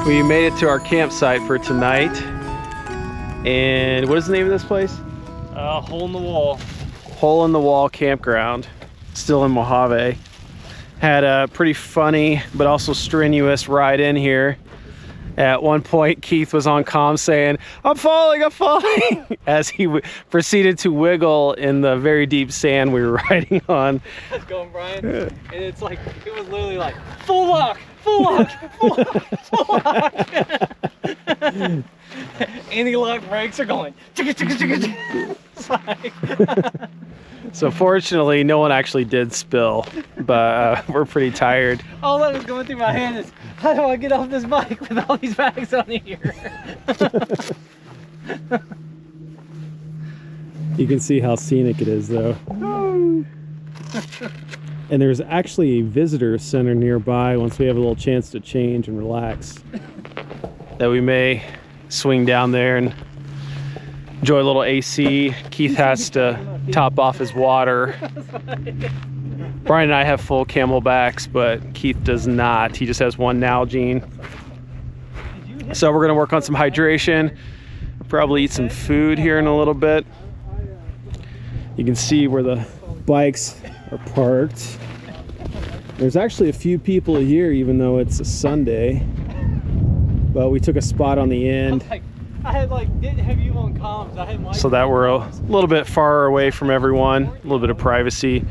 We made it to our campsite for tonight. And what is the name of this place? Hole in the Wall. Hole in the Wall Campground. Still in Mojave. Had a pretty funny but also strenuous ride in here. At one point, Keith was on comm saying, I'm falling, as he proceeded to wiggle in the very deep sand we were riding on. How's it going, Brian? And it's like, it was literally like, full lock, full lock, full lock, full lock. Anti-lock brakes are going, chicka, chicka, chicka, chicka. It's like... So fortunately, no one actually did spill, but we're pretty tired. All that was going through my head is, how do I get off this bike with all these bags on here? You can see how scenic it is, though. And there's actually a visitor center nearby once we have a little chance to change and relax, that we may swing down there and enjoy a little AC. Keith has to top off his water. Brian and I have full camelbacks, but Keith does not. He just has one Nalgene. So we're gonna work on some hydration. Probably eat some food here in a little bit. You can see where the bikes are parked. There's actually a few people here, even though it's a Sunday. But we took a spot on the end. I had didn't have you on comms. I had so that we're a little bit far away from everyone, a little bit of privacy,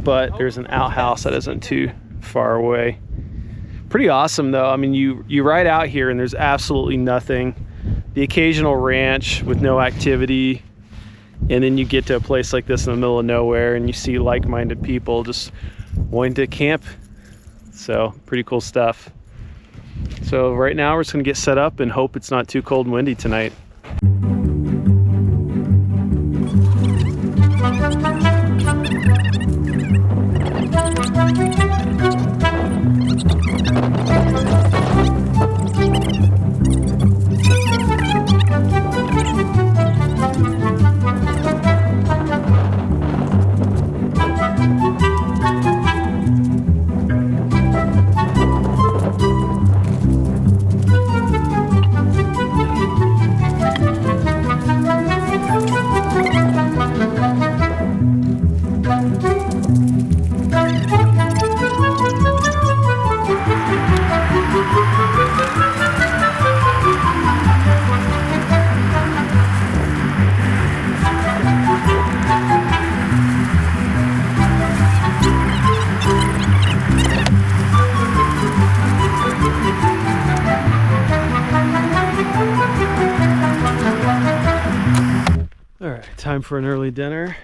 but there's an outhouse that isn't too far away. Pretty awesome though. I mean, you ride out here and there's absolutely nothing. The occasional ranch with no activity, and then you get to a place like this in the middle of nowhere and you see like-minded people just wanting to camp. So pretty cool stuff. So right now we're just gonna get set up and hope it's not too cold and windy tonight. Time for an early dinner.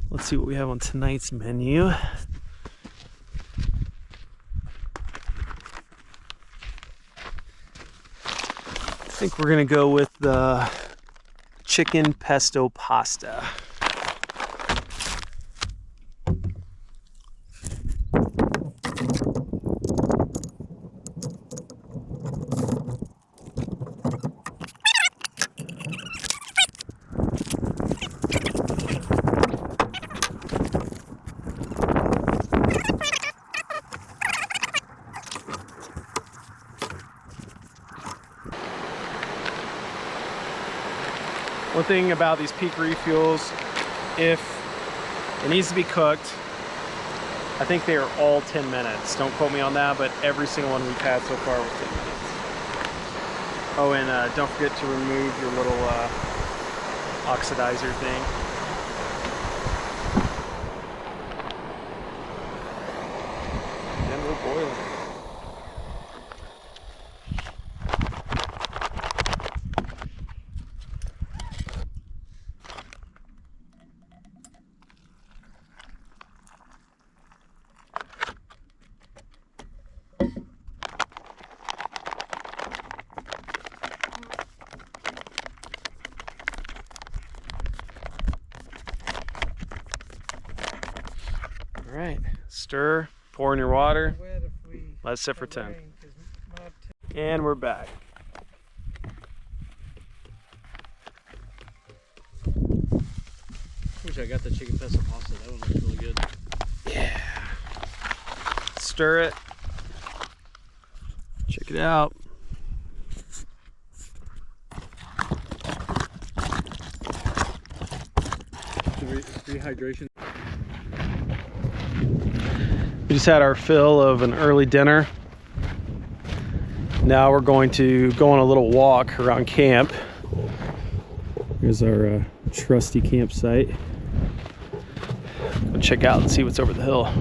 Let's see what we have on tonight's menu. I think we're gonna go with the chicken pesto pasta. thing about these peak refuels, if it needs to be cooked, I think they are all 10 minutes. Don't quote me on that, but every single one we've had so far was 10 minutes. Oh, and don't forget to remove your little oxidizer thing. Then we'll boil it. All right, stir, pour in your water, let it sit for 10. And we're back. Wish I got the chicken pesto pasta. That one looks really good. Yeah. Stir it. Check it out. Rehydration. We just had our fill of an early dinner. Now we're going to go on a little walk around camp. Here's our trusty campsite. Go check out and see what's over the hill.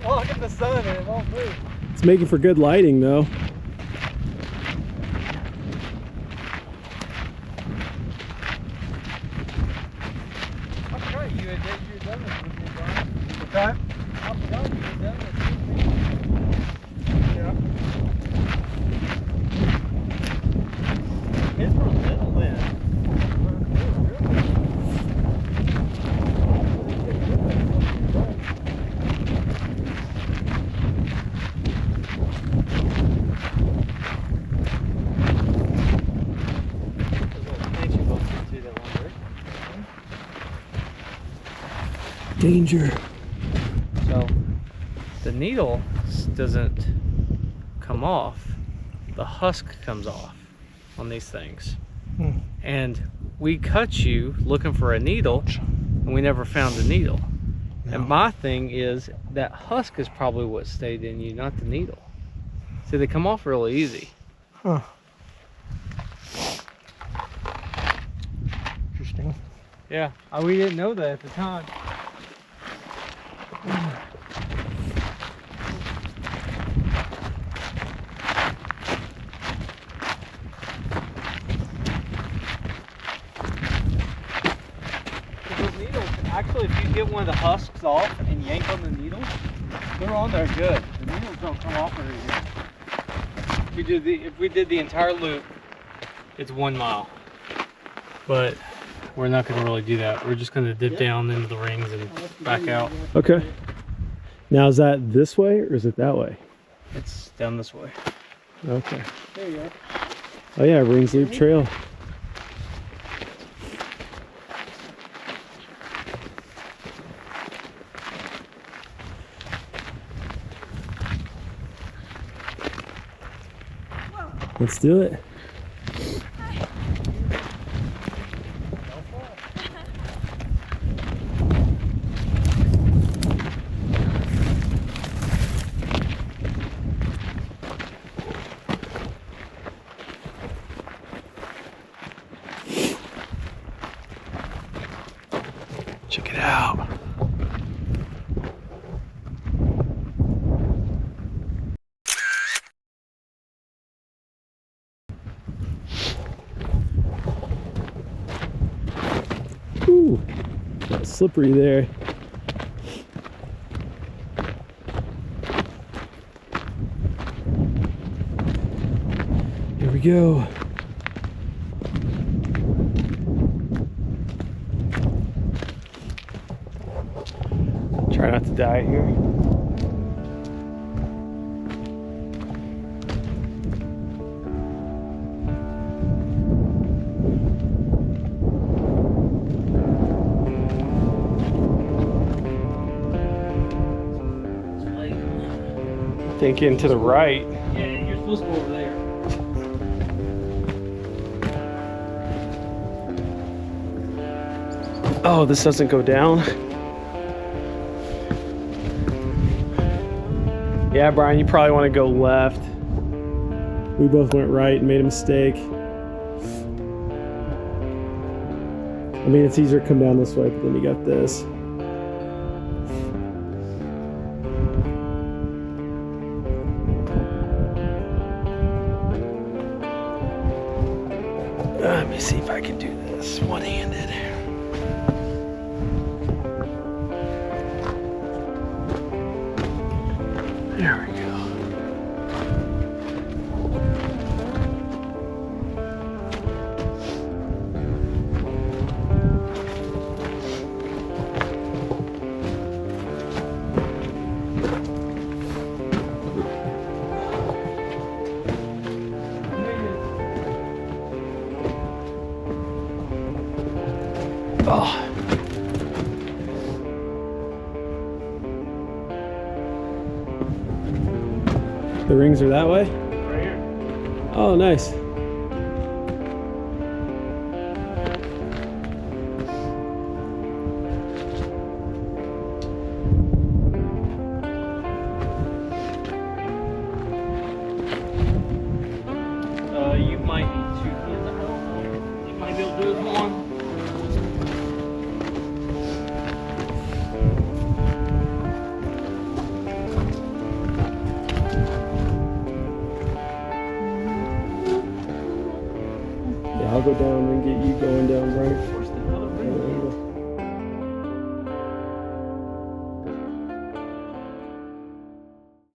Walk in the sun and it won't move. It's making for good lighting though. I forgot you had done this with me, Brian. Okay. I forgot you had done this with me. Yeah. It's for little then. Danger. So the needle doesn't come off, the husk comes off on these things. And we cut you looking for a needle and we never found the needle. No. And my thing is that husk is probably what stayed in you, not the needle. See, they come off really easy. Huh. Interesting. Yeah, we didn't know that at the time. Those needles, actually, if you get one of the husks off and yank on the needles, they're on there good. The needles don't come off very good. If we did the entire loop, it's 1 mile. But we're not going to really do that. We're just going to dip down into the rings and back out. Okay. Now is that this way or is it that way? It's down this way. Okay. There you go. Oh yeah, Rings Loop Trail. Let's do it. Check it out. Ooh, got slippery there. There we go. Try not to die here. Thinking to the right. Yeah, you're supposed to go over there. Oh, this doesn't go down. Yeah, Brian, you probably want to go left. We both went right and made a mistake. I mean, it's easier to come down this way, but then you got this. Let me see if I can do this one-handed. There we go. Oh. The rings are that way? Right here. Oh, nice. You might need 2 hands. I don't know. You might be able to do it with one. Yeah, I'll go down and get you going down, Brian.